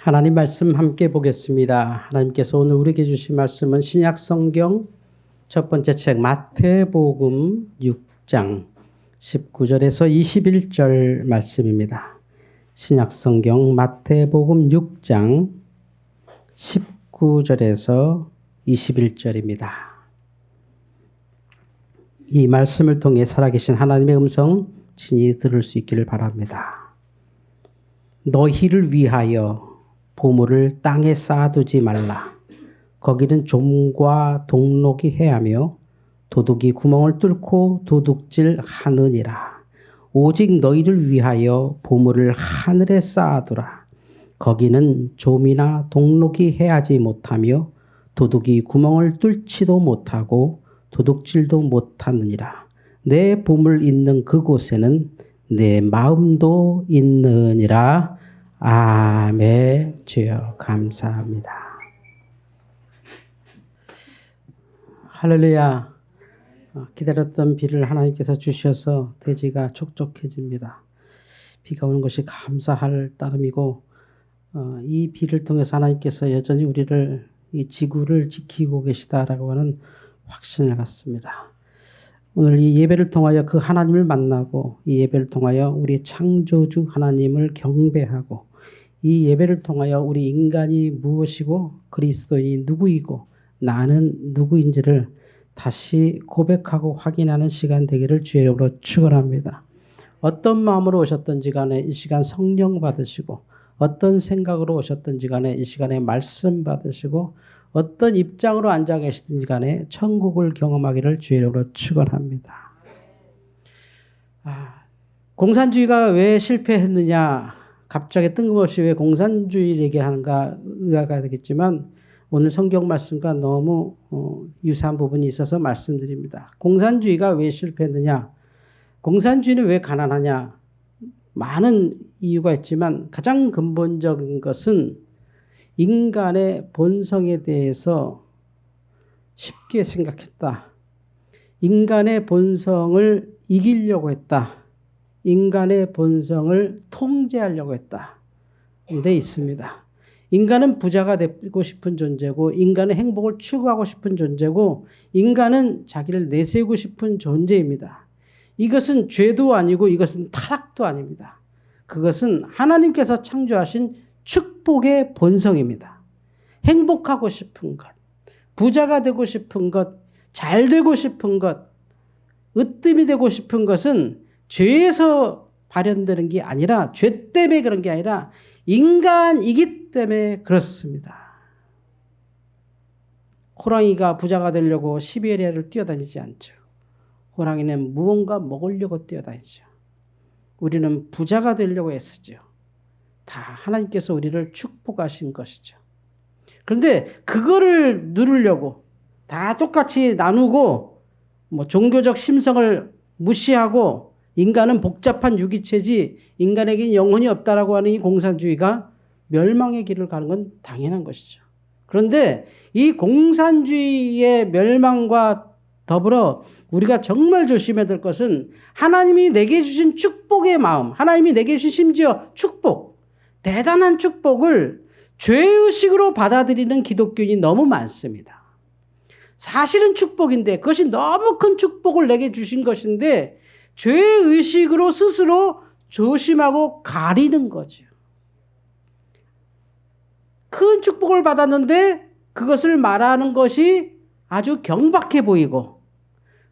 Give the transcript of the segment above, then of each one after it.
하나님 말씀 함께 보겠습니다. 하나님께서 오늘 우리에게 주신 말씀은 신약 성경 첫 번째 책 마태복음 6장 19절에서 21절 말씀입니다. 신약 성경 마태복음 6장 19절에서 21절입니다. 이 말씀을 통해 살아계신 하나님의 음성 친히 들을 수 있기를 바랍니다. 너희를 위하여 보물을 땅에 쌓아두지 말라. 거기는 좀과 동록이 해하며 도둑이 구멍을 뚫고 도둑질 하느니라. 오직 너희를 위하여 보물을 하늘에 쌓아두라. 거기는 좀이나 동록이 해하지 못하며 도둑이 구멍을 뚫지도 못하고 도둑질도 못하느니라. 내 보물 있는 그곳에는 내 마음도 있느니라. 아멘. 주여 감사합니다. 할렐루야. 기다렸던 비를 하나님께서 주셔서 대지가 촉촉해집니다. 비가 오는 것이 감사할 따름이고 이 비를 통해서 하나님께서 여전히 우리를 이 지구를 지키고 계시다라고 하는 확신을 갖습니다. 오늘 이 예배를 통하여 그 하나님을 만나고 이 예배를 통하여 우리 창조주 하나님을 경배하고 이 예배를 통하여 우리 인간이 무엇이고 그리스도인이 누구이고 나는 누구인지를 다시 고백하고 확인하는 시간 되기를 주의 이름으로 축원합니다. 어떤 마음으로 오셨든지 간에 이 시간 성령 받으시고 어떤 생각으로 오셨든지 간에 이 시간에 말씀 받으시고 어떤 입장으로 앉아 계시든지 간에 천국을 경험하기를 주의 이름으로 축원합니다. 공산주의가 왜 실패했느냐, 갑자기 뜬금없이 왜 공산주의를 얘기하는가 의아가 되겠지만 오늘 성경 말씀과 너무 유사한 부분이 있어서 말씀드립니다. 공산주의가 왜 실패했느냐, 공산주의는 왜 가난하냐, 많은 이유가 있지만 가장 근본적인 것은 인간의 본성에 대해서 쉽게 생각했다. 인간의 본성을 이기려고 했다. 인간의 본성을 통제하려고 했다. 데 있습니다. 인간은 부자가 되고 싶은 존재고 인간은 행복을 추구하고 싶은 존재고 인간은 자기를 내세우고 싶은 존재입니다. 이것은 죄도 아니고 이것은 타락도 아닙니다. 그것은 하나님께서 창조하신 축복의 본성입니다. 행복하고 싶은 것, 부자가 되고 싶은 것, 잘 되고 싶은 것, 으뜸이 되고 싶은 것은 죄에서 발현되는 게 아니라 죄 때문에 그런 게 아니라 인간이기 때문에 그렇습니다. 호랑이가 부자가 되려고 시베리아를 뛰어다니지 않죠. 호랑이는 무언가 먹으려고 뛰어다니죠. 우리는 부자가 되려고 애쓰죠. 다 하나님께서 우리를 축복하신 것이죠. 그런데 그거를 누리려고 다 똑같이 나누고 종교적 심성을 무시하고 인간은 복잡한 유기체지 인간에게는 영혼이 없다라고 하는 이 공산주의가 멸망의 길을 가는 건 당연한 것이죠. 그런데 이 공산주의의 멸망과 더불어 우리가 정말 조심해야 될 것은 하나님이 내게 주신 축복의 마음, 하나님이 내게 주신 심지어 축복, 대단한 축복을 죄의식으로 받아들이는 기독교인이 너무 많습니다. 사실은 축복인데 그것이 너무 큰 축복을 내게 주신 것인데 죄의식으로 스스로 조심하고 가리는 거죠. 큰 축복을 받았는데 그것을 말하는 것이 아주 경박해 보이고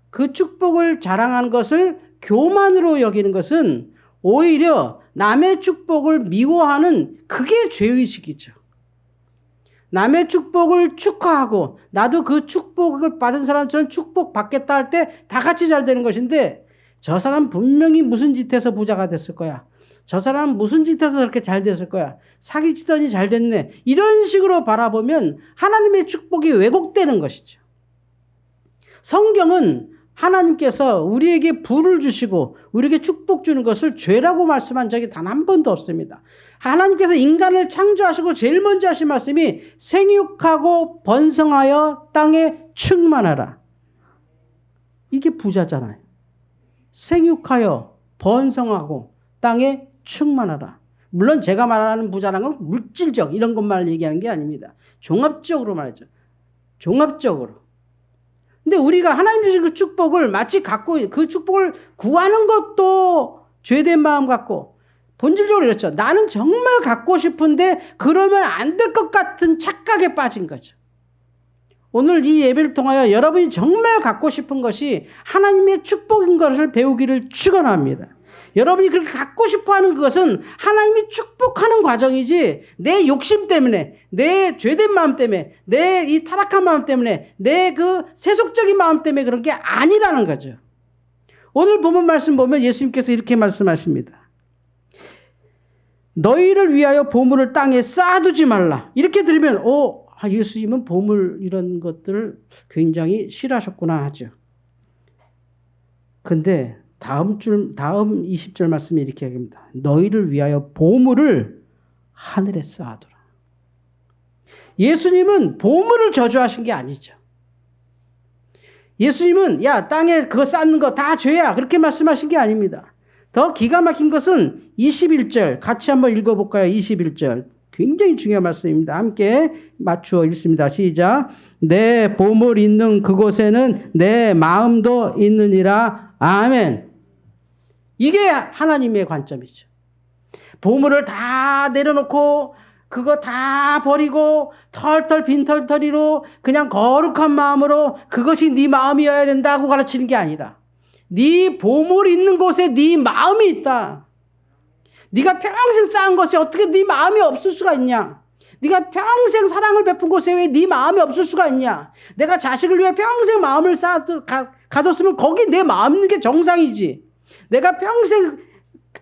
그 축복을 자랑하는 것을 교만으로 여기는 것은 오히려 남의 축복을 미워하는 그게 죄의식이죠. 남의 축복을 축하하고 나도 그 축복을 받은 사람처럼 축복받겠다 할 때 다 같이 잘 되는 것인데 저 사람 분명히 무슨 짓해서 부자가 됐을 거야. 저 사람 무슨 짓해서 그렇게 잘 됐을 거야. 사기치더니 잘 됐네. 이런 식으로 바라보면 하나님의 축복이 왜곡되는 것이죠. 성경은 하나님께서 우리에게 부를 주시고 우리에게 축복 주는 것을 죄라고 말씀한 적이 단 한 번도 없습니다. 하나님께서 인간을 창조하시고 제일 먼저 하신 말씀이 생육하고 번성하여 땅에 충만하라. 이게 부자잖아요. 생육하여 번성하고 땅에 충만하라. 물론 제가 말하는 부자라는 건 물질적 이런 것만 얘기하는 게 아닙니다. 종합적으로 말이죠. 종합적으로. 근데 우리가 하나님 주신 그 축복을 마치 갖고 그 축복을 구하는 것도 죄된 마음 갖고 본질적으로 이렇죠. 나는 정말 갖고 싶은데 그러면 안 될 것 같은 착각에 빠진 거죠. 오늘 이 예배를 통하여 여러분이 정말 갖고 싶은 것이 하나님의 축복인 것을 배우기를 축원합니다. 여러분이 그렇게 갖고 싶어하는 그것은 하나님이 축복하는 과정이지 내 욕심 때문에, 내 죄된 마음 때문에, 내 이 타락한 마음 때문에, 내 그 세속적인 마음 때문에 그런 게 아니라는 거죠. 오늘 본문 말씀 보면 예수님께서 이렇게 말씀하십니다. 너희를 위하여 보물을 땅에 쌓아두지 말라. 이렇게 들으면 예수님은 보물 이런 것들을 굉장히 싫어하셨구나 하죠. 근데 다음 20절 말씀이 이렇게 얘기합니다. 너희를 위하여 보물을 하늘에 쌓아두라. 예수님은 보물을 저주하신 게 아니죠. 예수님은 야 땅에 그거 쌓는 거 다 죄야 그렇게 말씀하신 게 아닙니다. 더 기가 막힌 것은 21절 같이 한번 읽어볼까요? 21절 굉장히 중요한 말씀입니다. 함께 맞추어 읽습니다. 시작. 내 보물 있는 그곳에는 내 마음도 있느니라. 아멘. 이게 하나님의 관점이죠. 보물을 다 내려놓고 그거 다 버리고 털털 빈털터리로 그냥 거룩한 마음으로 그것이 네 마음이어야 된다고 가르치는 게 아니라 네 보물 있는 곳에 네 마음이 있다. 네가 평생 쌓은 것이 어떻게 네 마음이 없을 수가 있냐? 네가 평생 사랑을 베푼 곳에 왜 네 마음이 없을 수가 있냐? 내가 자식을 위해 평생 마음을 가뒀으면 거기 내 마음 있는 게 정상이지. 내가 평생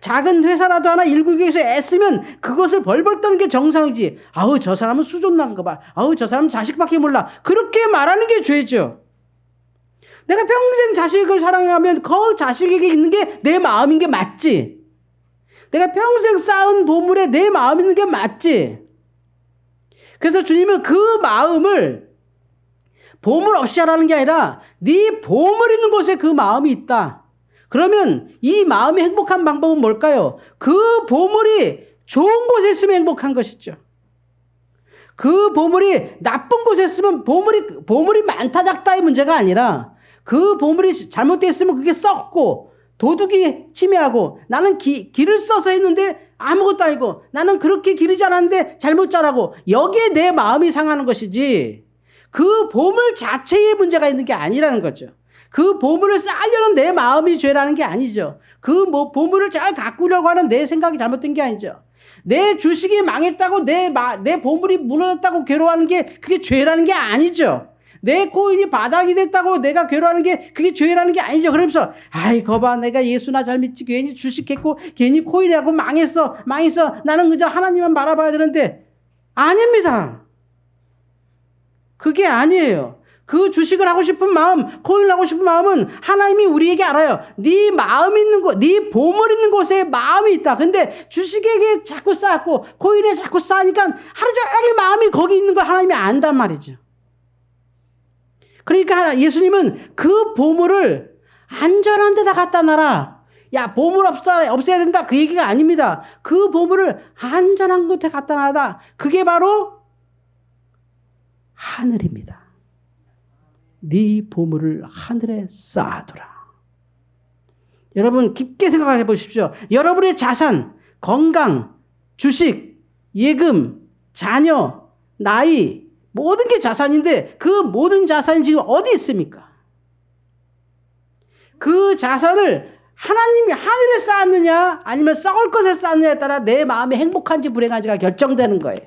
작은 회사라도 하나 일구기 위해서 애쓰면 그것을 벌벌 떠는 게 정상이지. 아우 저 사람은 수존난 거 봐. 아우 저 사람은 자식밖에 몰라. 그렇게 말하는 게 죄죠. 내가 평생 자식을 사랑하면 그 자식에게 있는 게 내 마음인 게 맞지. 내가 평생 쌓은 보물에 내 마음 있는 게 맞지. 그래서 주님은 그 마음을 보물 없이 하라는 게 아니라 네 보물 있는 곳에 그 마음이 있다. 그러면 이 마음이 행복한 방법은 뭘까요? 그 보물이 좋은 곳에 있으면 행복한 것이죠. 그 보물이 나쁜 곳에 있으면 보물이 많다 작다의 문제가 아니라 그 보물이 잘못되어 있으면 그게 썩고 도둑이 침해하고 나는 기를 써서 했는데 아무것도 아니고 나는 그렇게 기르지 않았는데 잘못 자라고 여기에 내 마음이 상하는 것이지 그 보물 자체에 문제가 있는 게 아니라는 거죠. 그 보물을 쌓으려는 내 마음이 죄라는 게 아니죠. 그 보물을 잘 가꾸려고 하는 내 생각이 잘못된 게 아니죠. 내 주식이 망했다고 내 보물이 무너졌다고 괴로워하는 게 그게 죄라는 게 아니죠. 내 코인이 바닥이 됐다고 내가 괴로워하는 게 그게 죄라는 게 아니죠. 그러면서 아이 거봐 내가 예수나 잘 믿지 괜히 주식했고 괜히 코인하고 망했어 나는 그저 하나님만 바라봐야 되는데 아닙니다. 그게 아니에요. 그 주식을 하고 싶은 마음, 코인을 하고 싶은 마음은 하나님이 우리에게 알아요. 네 마음 있는 곳, 네 보물 있는 곳에 마음이 있다. 근데 주식에게 자꾸 쌓고 코인에 자꾸 쌓으니까 하루 종일 마음이 거기 있는 걸 하나님이 안단 말이죠. 그러니까 예수님은 그 보물을 안전한 데다 갖다 놔라. 야 보물 없애야 된다. 그 얘기가 아닙니다. 그 보물을 안전한 곳에 갖다 놔라. 그게 바로 하늘입니다. 네 보물을 하늘에 쌓아두라. 여러분 깊게 생각해 보십시오. 여러분의 자산, 건강, 주식, 예금, 자녀, 나이 모든 게 자산인데 그 모든 자산이 지금 어디 있습니까? 그 자산을 하나님이 하늘에 쌓았느냐 아니면 썩을 것에 쌓느냐에 따라 내 마음이 행복한지 불행한지가 결정되는 거예요.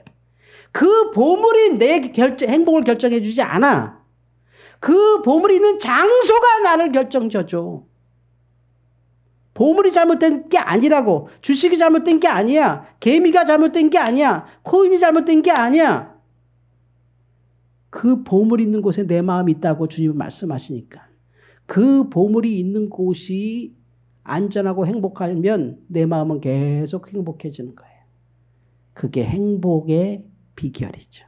그 보물이 내 행복을 결정해 주지 않아. 그 보물이 있는 장소가 나를 결정져줘. 보물이 잘못된 게 아니라고. 주식이 잘못된 게 아니야. 개미가 잘못된 게 아니야. 코인이 잘못된 게 아니야. 그 보물이 있는 곳에 내 마음이 있다고 주님은 말씀하시니까 그 보물이 있는 곳이 안전하고 행복하면 내 마음은 계속 행복해지는 거예요. 그게 행복의 비결이죠.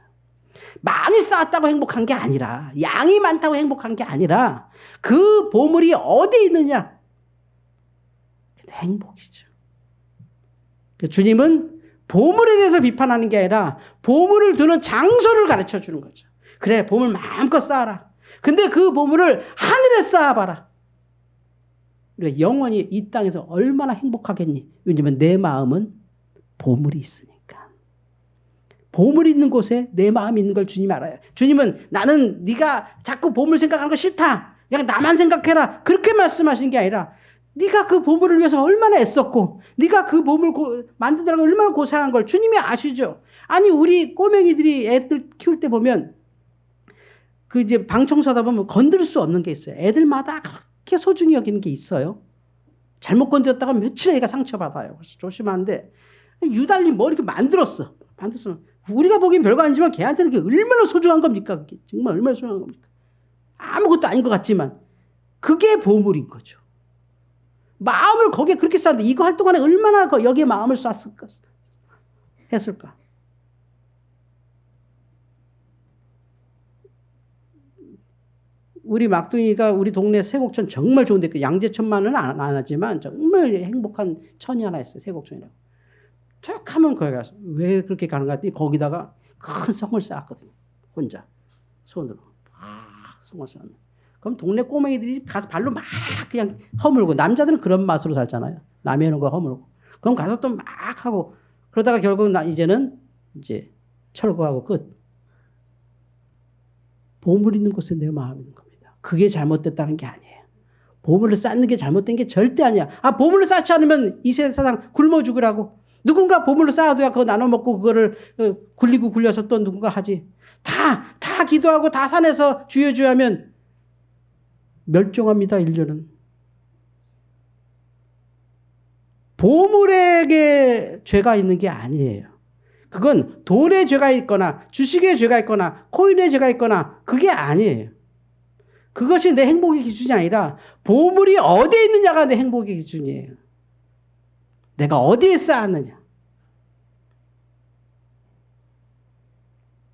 많이 쌓았다고 행복한 게 아니라 양이 많다고 행복한 게 아니라 그 보물이 어디에 있느냐. 행복이죠. 주님은 보물에 대해서 비판하는 게 아니라 보물을 두는 장소를 가르쳐 주는 거죠. 그래, 보물 마음껏 쌓아라. 근데 그 보물을 하늘에 쌓아봐라. 우리가 영원히 이 땅에서 얼마나 행복하겠니? 왜냐면 내 마음은 보물이 있으니까. 보물이 있는 곳에 내 마음이 있는 걸 주님이 알아요. 주님은 나는 네가 자꾸 보물 생각하는 거 싫다. 그냥 나만 생각해라. 그렇게 말씀하시는 게 아니라 네가 그 보물을 위해서 얼마나 애썼고 네가 그 보물 만드느라고 얼마나 고생한 걸 주님이 아시죠. 아니 우리 꼬맹이들이 애들 키울 때 보면 그 이제 방 청소하다 보면 건들 수 없는 게 있어요. 애들마다 그렇게 소중히 여기는 게 있어요. 잘못 건드렸다가 며칠 애가 상처받아요. 그래서 조심하는데 유달리 뭐 이렇게 만들었어. 우리가 보기엔 별거 아니지만 걔한테는 그게 얼마나 소중한 겁니까? 그게 정말 얼마나 소중한 겁니까? 아무것도 아닌 것 같지만 그게 보물인 거죠. 마음을 거기에 그렇게 쌓는데 이거 할 동안에 얼마나 여기에 마음을 쐈을까? 했을까? 우리 막둥이가 우리 동네 세곡천 정말 좋은데 그 양재천만은 안 하지만 정말 행복한 천이 하나 있어요. 세곡천이라고. 툭 하면 거기 가서 왜 그렇게 가는가 했더니 거기다가 큰 성을 쌓았거든요. 혼자 손으로 성을 쌓으면. 그럼 동네 꼬맹이들이 가서 발로 막 그냥 허물고 남자들은 그런 맛으로 살잖아요. 남이 하는 거 허물고. 그럼 가서 또 막 하고 그러다가 결국 이제는 이제 철거하고 끝. 보물 있는 곳에 내 마음이 있는 겁니다. 그게 잘못됐다는 게 아니에요. 보물을 쌓는 게 잘못된 게 절대 아니야. 보물을 쌓지 않으면 이 세상 굶어 죽으라고. 누군가 보물을 쌓아둬야 그거 나눠 먹고 그거를 굴리고 굴려서 또 누군가 하지. 다 기도하고 다 산에서 주여 하면 멸종합니다. 인류는. 보물에게 죄가 있는 게 아니에요. 그건 돈에 죄가 있거나 주식에 죄가 있거나 코인에 죄가 있거나 그게 아니에요. 그것이 내 행복의 기준이 아니라 보물이 어디에 있느냐가 내 행복의 기준이에요. 내가 어디에 쌓았느냐.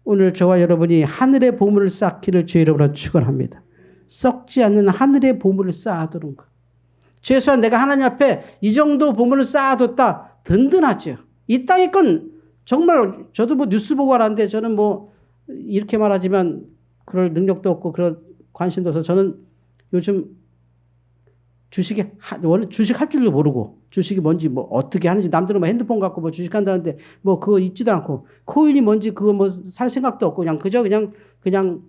오늘 저와 여러분이 하늘의 보물을 쌓기를 주의 이름으로 축원합니다. 썩지 않는 하늘의 보물을 쌓아두는 것. 최소한 내가 하나님 앞에 이 정도 보물을 쌓아뒀다. 든든하죠. 이 땅의 건 정말 저도 뭐 뉴스 보고 알았는데 저는 뭐 이렇게 말하지만 그럴 능력도 없고 그런 관심도 없어서 저는 요즘 원래 주식 할 줄도 모르고 주식이 뭔지 뭐 어떻게 하는지 남들은 뭐 핸드폰 갖고 뭐 주식한다는데 뭐 그거 있지도 않고 코인이 뭔지 그거 뭐 살 생각도 없고 그냥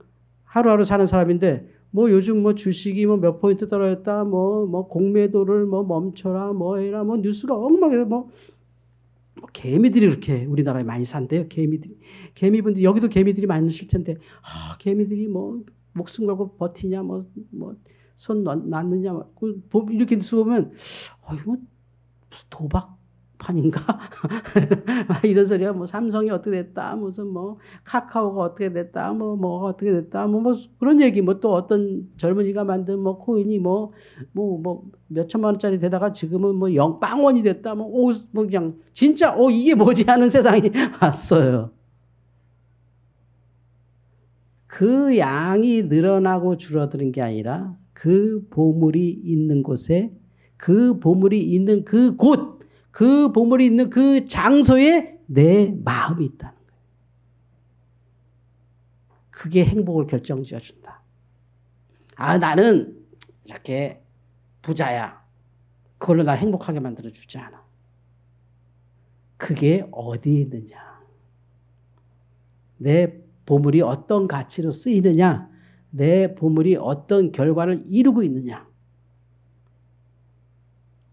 하루하루 사는 사람인데 뭐 요즘 뭐 주식이 뭐 몇 포인트 떨어졌다 뭐 공매도를 뭐 멈춰라 뭐 해라 뭐 뉴스가 엉망해서 뭐 개미들이 그렇게 우리나라에 많이 산대요. 개미분들 여기도 개미들이 많으실 텐데 개미들이 뭐 목숨 걸고 버티냐 뭐 손 놨느냐 이렇게 뉴스 보면 이거 무슨 도박판인가 이런 소리야. 뭐 삼성이 어떻게 됐다 무슨 뭐 카카오가 어떻게 됐다 뭐 어떻게 됐다 뭐 그런 얘기 뭐 또 어떤 젊은이가 만든 뭐 코인이 뭐 몇천만 원짜리 되다가 지금은 뭐 0빵원이 됐다 뭐 그냥 진짜 이게 뭐지 하는 세상이 왔어요. 그 양이 늘어나고 줄어드는 게 아니라 그 보물이 있는 곳에 그 보물이 있는 그 곳, 그 보물이 있는 그 장소에 내 마음이 있다는 거예요. 그게 행복을 결정지어 준다. 나는 이렇게 부자야. 그걸로 나 행복하게 만들어 주지 않아. 그게 어디에 있느냐. 내 보물이 어떤 가치로 쓰이느냐. 내 보물이 어떤 결과를 이루고 있느냐.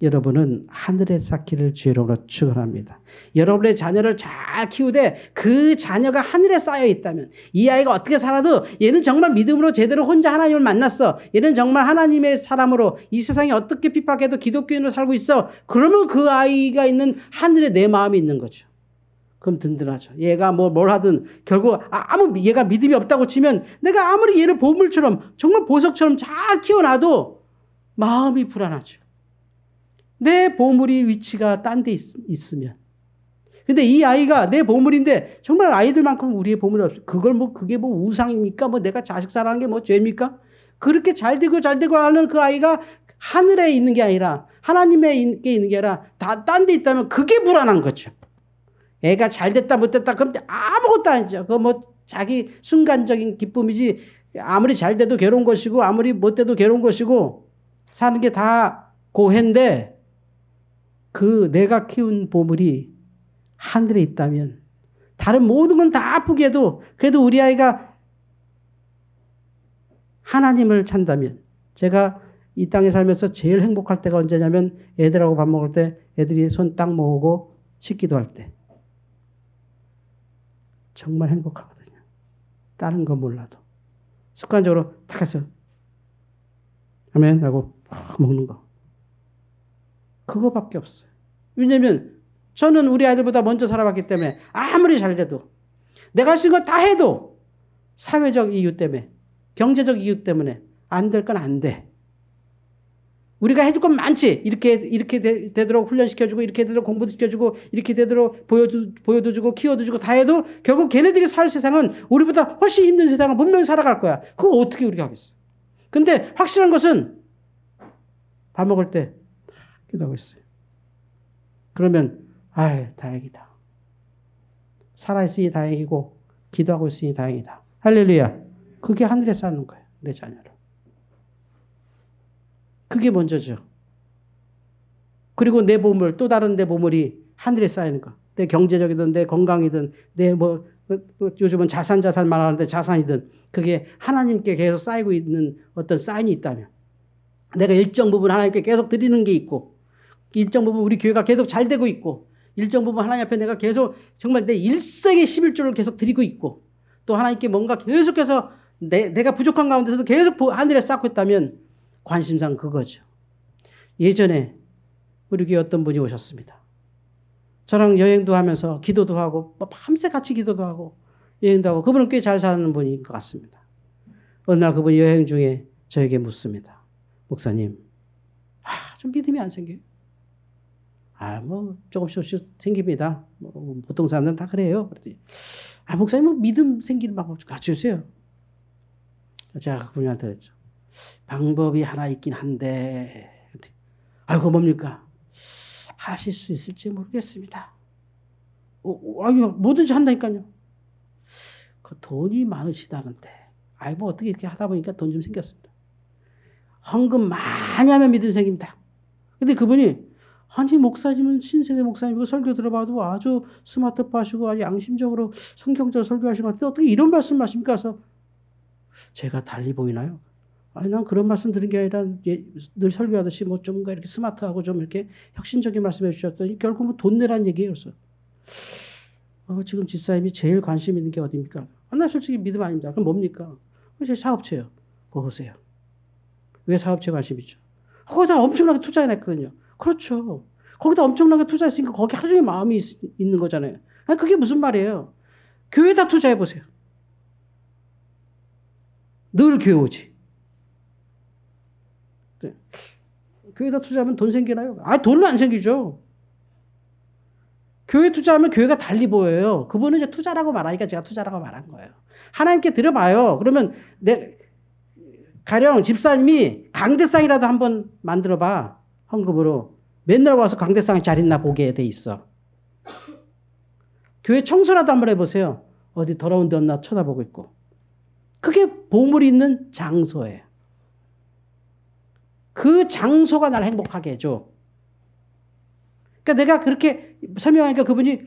여러분은 하늘에 쌓기를 주의 이름으로 축원합니다. 여러분의 자녀를 잘 키우되 그 자녀가 하늘에 쌓여 있다면 이 아이가 어떻게 살아도 얘는 정말 믿음으로 제대로 혼자 하나님을 만났어. 얘는 정말 하나님의 사람으로 이 세상에 어떻게 핍박해도 기독교인으로 살고 있어. 그러면 그 아이가 있는 하늘에 내 마음이 있는 거죠. 그럼 든든하죠. 얘가 뭘 하든 결국 얘가 믿음이 없다고 치면 내가 아무리 얘를 보물처럼 정말 보석처럼 잘 키워놔도 마음이 불안하죠. 내 보물이 위치가 딴 데 있으면. 근데 이 아이가 내 보물인데 정말 아이들만큼 우리의 보물이 없어. 그게 뭐 우상입니까? 뭐 내가 자식 사랑한 게 뭐 죄입니까? 그렇게 잘 되고 하는 그 아이가 하늘에 있는 게 아니라 하나님에 있는 게 아니라 다 딴 데 있다면 그게 불안한 거죠. 애가 잘 됐다 못됐다 그럼 아무것도 아니죠. 그거 뭐 자기 순간적인 기쁨이지 아무리 잘 돼도 괴로운 것이고 아무리 못 돼도 괴로운 것이고 사는 게 다 고해인데 그 내가 키운 보물이 하늘에 있다면 다른 모든 건 다 아프게 해도 그래도 우리 아이가 하나님을 찬다면 제가 이 땅에 살면서 제일 행복할 때가 언제냐면 애들하고 밥 먹을 때 애들이 손 딱 모으고 씻기도 할 때 정말 행복하거든요. 다른 거 몰라도 습관적으로 탁 해서 아멘 하고 먹는 거 그거밖에 없어요. 왜냐하면 저는 우리 아이들보다 먼저 살아봤기 때문에 아무리 잘 돼도 내가 할 수 있는 거 다 해도 사회적 이유 때문에 경제적 이유 때문에 안 될 건 안 돼. 우리가 해줄 건 많지. 이렇게 되도록 훈련시켜주고 이렇게 되도록 공부도 시켜주고 이렇게 되도록 보여도 주고 키워도 주고 다 해도 결국 걔네들이 살 세상은 우리보다 훨씬 힘든 세상을 분명히 살아갈 거야. 그거 어떻게 우리가 하겠어. 근데 확실한 것은 밥 먹을 때 기도하고 있어요. 그러면 다행이다. 살아있으니 다행이고 기도하고 있으니 다행이다. 할렐루야. 그게 하늘에 쌓는 거예요. 내 자녀를. 그게 먼저죠. 그리고 내 보물, 또 다른 내 보물이 하늘에 쌓이는 거. 내 경제적이든 내 건강이든 내 요즘은 자산 말하는데 자산이든 그게 하나님께 계속 쌓이고 있는 어떤 사인이 있다면 내가 일정 부분 하나님께 계속 드리는 게 있고 일정 부분 우리 교회가 계속 잘 되고 있고 일정 부분 하나님 앞에 내가 계속 정말 내 일생의 11조를 계속 드리고 있고 또 하나님께 뭔가 계속해서 내가 부족한 가운데서 계속 하늘에 쌓고 있다면 관심사는 그거죠. 예전에 우리 교회 어떤 분이 오셨습니다. 저랑 여행도 하면서 기도도 하고 밤새 같이 기도도 하고 여행도 하고 그분은 꽤 잘 사는 분인 것 같습니다. 어느 날 그분이 여행 중에 저에게 묻습니다. 목사님, 좀 믿음이 안 생겨요. 조금씩 생깁니다. 보통 사람들은 다 그래요. 그랬더니, 목사님, 믿음 생기는 방법 좀 가르쳐 주세요. 제가 그분한테 그랬죠. 방법이 하나 있긴 한데, 그거 뭡니까? 하실 수 있을지 모르겠습니다. 뭐든지 한다니까요. 그 돈이 많으시다는데, 어떻게 이렇게 하다 보니까 돈 좀 생겼습니다. 헌금 많이 하면 믿음 생깁니다. 근데 그분이, 목사님은 신세대 목사님이고 설교 들어봐도 아주 스마트하시고 아주 양심적으로 성경적으로 설교하시는 것 같은데 어떻게 이런 말씀 하십니까? 그래서 제가 달리 보이나요? 난 그런 말씀 드린 게 아니라 늘 설교하듯이 좀 이렇게 스마트하고 좀 이렇게 혁신적인 말씀해 주셨더니 결국 돈 내라는 얘기예요. 그래서 지금 집사님이 제일 관심 있는 게 어디입니까? 나 솔직히 믿음 아닙니다. 그럼 뭡니까? 제 사업체요. 그거 보세요. 왜 사업체 관심 있죠? 거기다 엄청나게 투자해냈거든요. 그렇죠. 거기다 엄청나게 투자했으니까 거기 하루 종일 마음이 있는 거잖아요. 그게 무슨 말이에요? 교회에다 투자해보세요. 늘 교회 오지. 네. 교회에다 투자하면 돈 생기나요? 돈은 안 생기죠. 교회 투자하면 교회가 달리 보여요. 그분은 이제 투자라고 말하니까 제가 투자라고 말한 거예요. 하나님께 들어봐요. 그러면 가령 집사님이 강대상이라도 한번 만들어봐. 헌금으로. 맨날 와서 강대상이 잘 있나 보게 돼 있어. 교회 청소라도 한번 해보세요. 어디 더러운 데 없나 쳐다보고 있고. 그게 보물이 있는 장소예요. 그 장소가 나를 행복하게 해줘. 그러니까 내가 그렇게 설명하니까 그분이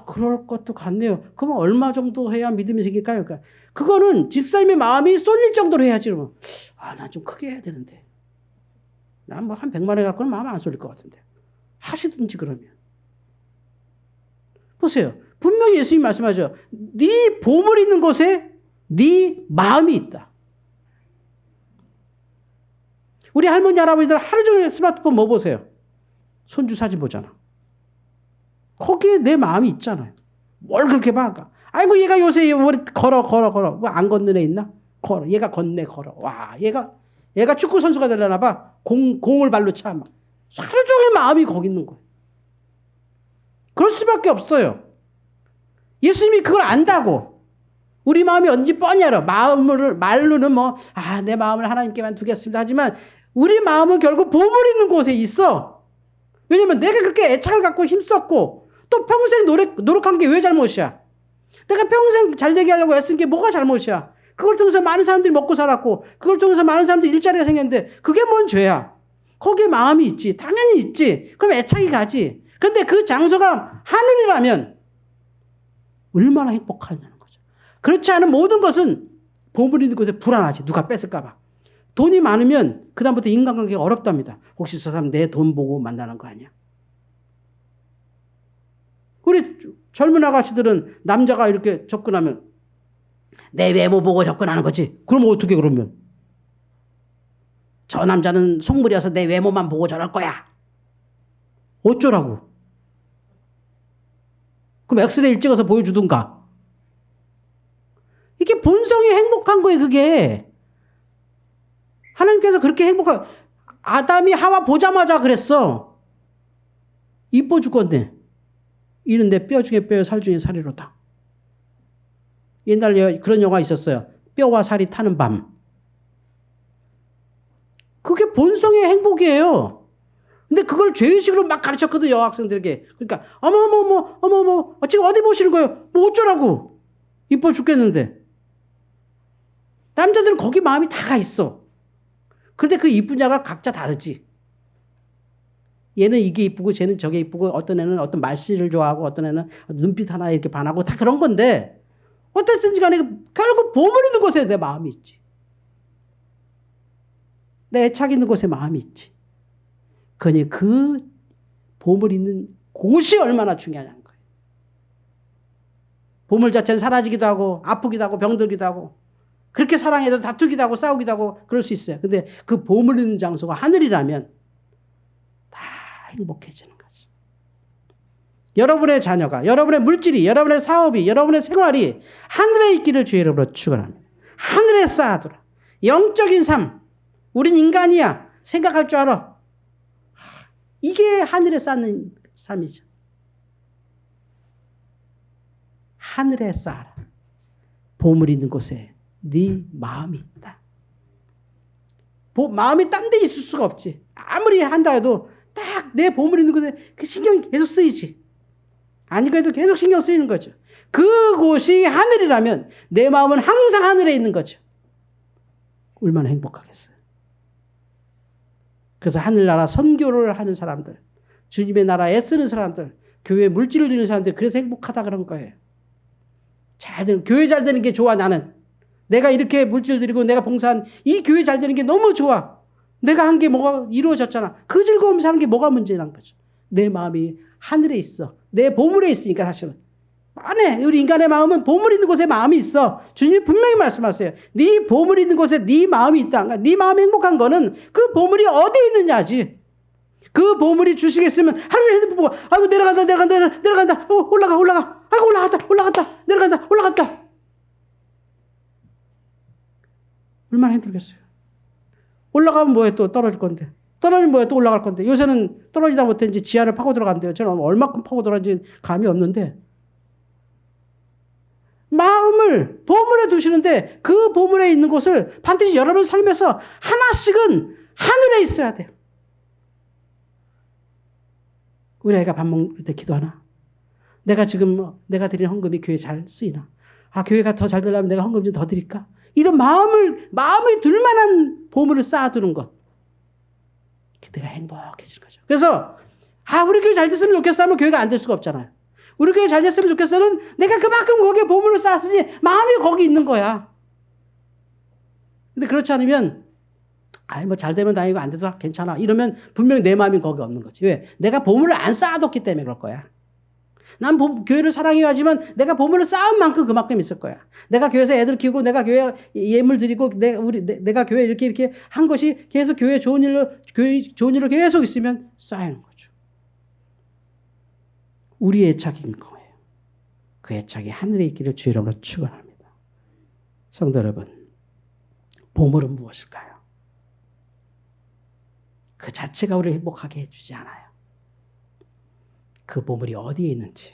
그럴 것도 같네요. 그러면 얼마 정도 해야 믿음이 생길까요? 그러니까 그거는 집사님의 마음이 쏠릴 정도로 해야지. 그러면 난 좀 크게 해야 되는데. 난 한 100만 원 갖고는 마음 안 쏠릴 것 같은데. 하시든지 그러면. 보세요. 분명히 예수님이 말씀하죠. 네 보물 있는 곳에 네 마음이 있다. 우리 할머니 할아버지들 하루 종일 스마트폰 뭐 보세요? 손주 사진 보잖아. 거기에 내 마음이 있잖아요. 뭘 그렇게 봐? 얘가 요새 머리 걸어. 뭐 안 걷는 애 있나? 걸어. 얘가 걷네, 걸어. 와, 얘가 축구 선수가 되려나 봐. 공을 발로 차. 막. 하루 종일 마음이 거기 있는 거예요. 그럴 수밖에 없어요. 예수님이 그걸 안다고. 우리 마음이 언제 뻔히 알아. 말로는 내 마음을 하나님께만 두겠습니다. 하지만 우리 마음은 결국 보물 있는 곳에 있어. 왜냐면 내가 그렇게 애착을 갖고 힘썼고 또 평생 노력한 게 왜 잘못이야? 내가 평생 잘 되게 하려고 애쓴 게 뭐가 잘못이야? 그걸 통해서 많은 사람들이 먹고 살았고, 그걸 통해서 많은 사람들이 일자리가 생겼는데, 그게 뭔 죄야? 거기에 마음이 있지. 당연히 있지. 그럼 애착이 가지. 근데 그 장소가 하늘이라면 얼마나 행복하냐는 거죠. 그렇지 않은 모든 것은 보물 있는 곳에 불안하지. 누가 뺏을까봐. 돈이 많으면 그다음부터 인간관계가 어렵답니다. 혹시 저 사람 내 돈 보고 만나는 거 아니야? 우리 젊은 아가씨들은 남자가 이렇게 접근하면 내 외모 보고 접근하는 거지. 그러면 어떻게 그러면? 저 남자는 속물이어서 내 외모만 보고 저럴 거야. 어쩌라고? 그럼 엑스레이를 찍어서 보여주든가. 이게 본성이 행복한 거예요, 그게. 하나님께서 그렇게 아담이 하와 보자마자 그랬어. 이뻐 죽겠네. 이는 내 뼈 중에 뼈요 살 중에 살이로다. 옛날에 그런 영화 있었어요. 뼈와 살이 타는 밤. 그게 본성의 행복이에요. 근데 그걸 죄의식으로 막 가르쳤거든, 여학생들에게. 그러니까 어머 지금 어디 보시는 거예요? 뭐 어쩌라고. 이뻐 죽겠는데. 남자들은 거기 마음이 다 가 있어. 근데 그 이쁜 자가 각자 다르지. 얘는 이게 이쁘고 쟤는 저게 이쁘고 어떤 애는 어떤 말씨를 좋아하고 어떤 애는 눈빛 하나에 이렇게 반하고 다 그런 건데 어쨌든지 간에 결국 보물 있는 곳에 내 마음이 있지. 내 애착 있는 곳에 마음이 있지. 그러니 그 보물 있는 곳이 얼마나 중요하냐는 거예요. 보물 자체는 사라지기도 하고 아프기도 하고 병들기도 하고 그렇게 사랑해도 다투기도 하고 싸우기도 하고 그럴 수 있어요. 근데 그 보물 있는 장소가 하늘이라면 다 행복해지는 거지. 여러분의 자녀가, 여러분의 물질이, 여러분의 사업이, 여러분의 생활이 하늘에 있기를 주의 이름으로 축원합니다. 하늘에 쌓아두라. 영적인 삶. 우린 인간이야. 생각할 줄 알아. 이게 하늘에 쌓는 삶이죠. 하늘에 쌓아라. 보물 있는 곳에 네 마음이 있다. 마음이 딴 데 있을 수가 없지. 아무리 한다 해도 딱 내 보물 있는 곳에 그 신경이 계속 쓰이지. 아니 그래도 계속 신경 쓰이는 거죠. 그곳이 하늘이라면 내 마음은 항상 하늘에 있는 거죠. 얼마나 행복하겠어요. 그래서 하늘나라 선교를 하는 사람들, 주님의 나라에 애쓰는 사람들, 교회에 물질을 주는 사람들, 그래서 행복하다 그런 거예요. 교회 잘 되는 게 좋아. 나는 내가 이렇게 물질 드리고 내가 봉사한 이 교회 잘 되는 게 너무 좋아. 내가 한 게 뭐가 이루어졌잖아. 그 즐거움 사는 게 뭐가 문제란 거죠. 내 마음이 하늘에 있어. 내 보물에 있으니까 사실은. 안에 우리 인간의 마음은 보물 있는 곳에 마음이 있어. 주님이 분명히 말씀하세요. 네 보물 있는 곳에 네 마음이 있다. 네 마음이 행복한 거는 그 보물이 어디에 있느냐지. 그 보물이 주시겠으면 하루에 핸드폰 보고 아이고 내려간다. 올라가. 아이고 올라갔다. 내려간다. 얼마나 힘들겠어요. 올라가면 뭐해 또 떨어질 건데. 떨어지면 뭐해 또 올라갈 건데. 요새는 떨어지다 못해 이제 지하를 파고 들어간대요. 저는 얼마큼 파고 들어간지 감이 없는데. 마음을 보물에 두시는데 그 보물에 있는 곳을 반드시 여러분 삶에서 하나씩은 하늘에 있어야 돼요. 우리 아이가 밥 먹을 때 기도하나? 내가 내가 드리는 헌금이 교회에 잘 쓰이나? 교회가 더 잘 되려면 내가 헌금 좀 더 드릴까? 이런 마음이 둘만한 보물을 쌓아두는 것. 내가 행복해지는 거죠. 그래서 우리 교회 잘 됐으면 좋겠어 하면 교회가 안 될 수가 없잖아요. 우리 교회 잘 됐으면 좋겠어는 내가 그만큼 거기에 보물을 쌓았으니 마음이 거기 있는 거야. 근데 그렇지 않으면 뭐 잘 되면 다행이고 안 돼도 괜찮아. 이러면 분명히 내 마음이 거기 없는 거지. 왜? 내가 보물을 안 쌓아뒀기 때문에 그럴 거야. 난 교회를 사랑해야 하지만 내가 보물을 쌓은 만큼 그만큼 있을 거야. 내가 교회에서 애들 키우고 내가 교회 예물 드리고 내가 교회 이렇게 한 것이 계속 교회 좋은 일로 계속 있으면 쌓이는 거죠. 우리의 애착인 거예요. 그 애착이 하늘에 있기를 주의 이름으로 축원합니다. 성도 여러분, 보물은 무엇일까요? 그 자체가 우리를 행복하게 해주지 않아요. 그 보물이 어디에 있는지,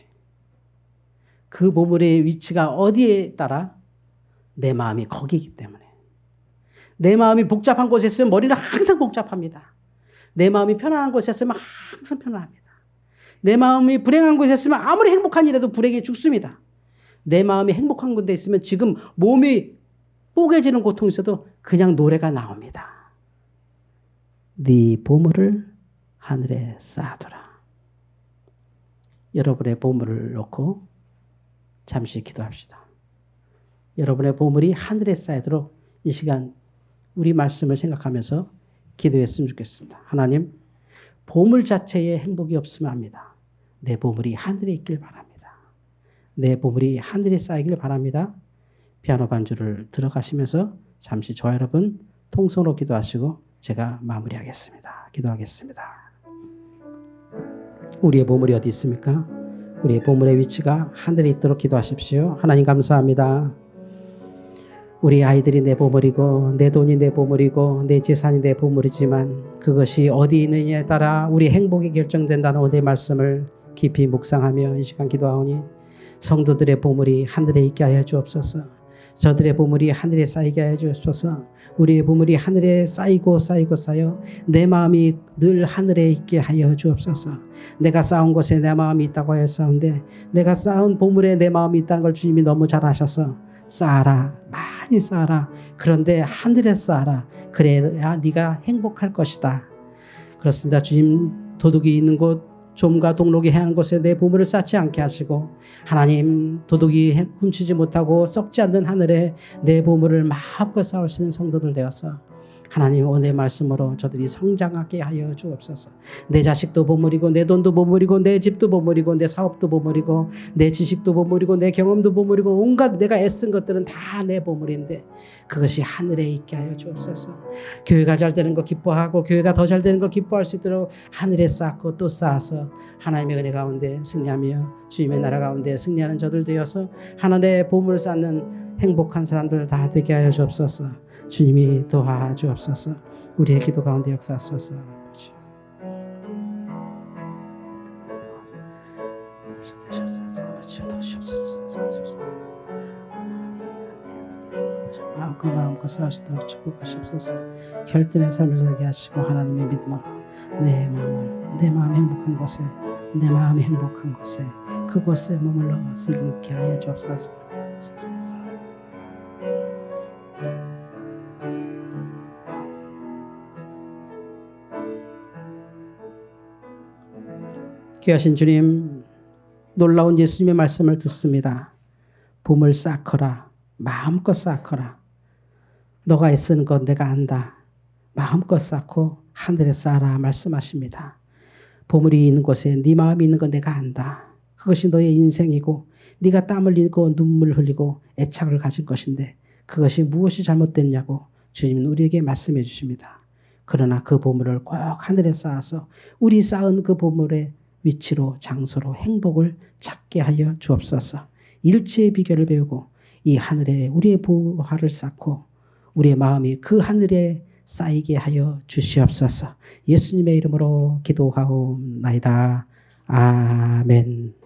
그 보물의 위치가 어디에 따라 내 마음이 거기이기 때문에. 내 마음이 복잡한 곳에 있으면 머리는 항상 복잡합니다. 내 마음이 편안한 곳에 있으면 항상 편안합니다. 내 마음이 불행한 곳에 있으면 아무리 행복한 일에도 불행해 죽습니다. 내 마음이 행복한 곳에 있으면 지금 몸이 뽀개지는 고통이 있어도 그냥 노래가 나옵니다. 네 보물을 하늘에 쌓아두라. 여러분의 보물을 놓고 잠시 기도합시다. 여러분의 보물이 하늘에 쌓이도록 이 시간 우리 말씀을 생각하면서 기도했으면 좋겠습니다. 하나님, 보물 자체에 행복이 없으면 합니다. 내 보물이 하늘에 있길 바랍니다. 내 보물이 하늘에 쌓이길 바랍니다. 피아노 반주를 들어가시면서 잠시 저와 여러분 통성으로 기도하시고 제가 마무리하겠습니다. 기도하겠습니다. 우리의 보물이 어디 있습니까? 우리의 보물의 위치가 하늘에 있도록 기도하십시오. 하나님 감사합니다. 우리 아이들이 내 보물이고 내 돈이 내 보물이고 내 재산이 내 보물이지만 그것이 어디 있느냐에 따라 우리 행복이 결정된다는 오늘의 말씀을 깊이 묵상하며 이 시간 기도하오니 성도들의 보물이 하늘에 있게 하여 주옵소서. 저들의 보물이 하늘에 쌓이게 하여 주옵소서. 우리의 보물이 하늘에 쌓이고 쌓여 내 마음이 늘 하늘에 있게 하여 주옵소서. 내가 쌓은 곳에 내 마음이 있다고 하였사온데 내가 쌓은 보물에 내 마음이 있다는 걸 주님이 너무 잘 아셔서 쌓아라, 많이 쌓아라. 그런데 하늘에 쌓아라. 그래야 네가 행복할 것이다. 그렇습니다. 주님, 도둑이 있는 곳, 좀과 동록이 행하는 곳에 내 보물을 쌓지 않게 하시고 하나님, 도둑이 훔치지 못하고 썩지 않는 하늘에 내 보물을 마음껏 쌓을 수 있는 성도들 되어서 하나님 오늘의 말씀으로 저들이 성장하게 하여 주옵소서. 내 자식도 보물이고 내 돈도 보물이고 내 집도 보물이고 내 사업도 보물이고 내 지식도 보물이고 내 경험도 보물이고 온갖 내가 애쓴 것들은 다 내 보물인데 그것이 하늘에 있게 하여 주옵소서. 교회가 잘 되는 거 기뻐하고 교회가 더 잘 되는 거 기뻐할 수 있도록 하늘에 쌓고 또 쌓아서 하나님의 은혜 가운데 승리하며 주님의 나라 가운데 승리하는 저들 되어서 하늘의 보물을 쌓는 행복한 사람들 다 되게 하여 주옵소서. 주님이 도와주옵소서. 우리의 기도 가운데 역사하소서. 마음껏 쌓으시도록 축복하시옵소서. 혈전의 삶을 살게 하시고 하나님의 믿음으로 내 마음 행복한 곳에 내 마음이 행복한 곳에 그곳에 머물러 슬림케 하여 주옵소서. 귀하신 주님, 놀라운 예수님의 말씀을 듣습니다. 보물 쌓거라. 마음껏 쌓거라. 너가 애쓰는 것 내가 안다. 마음껏 쌓고 하늘에 쌓아라 말씀하십니다. 보물이 있는 곳에 네 마음이 있는 것 내가 안다. 그것이 너의 인생이고 네가 땀 흘리고 눈물 흘리고 애착을 가진 것인데 그것이 무엇이 잘못됐냐고 주님은 우리에게 말씀해 주십니다. 그러나 그 보물을 꼭 하늘에 쌓아서 우리 쌓은 그 보물의 위치로 장소로 행복을 찾게 하여 주옵소서. 일체의 비결을 배우고 이 하늘에 우리의 보화를 쌓고 우리의 마음이 그 하늘에 쌓이게 하여 주시옵소서. 예수님의 이름으로 기도하옵나이다. 아멘.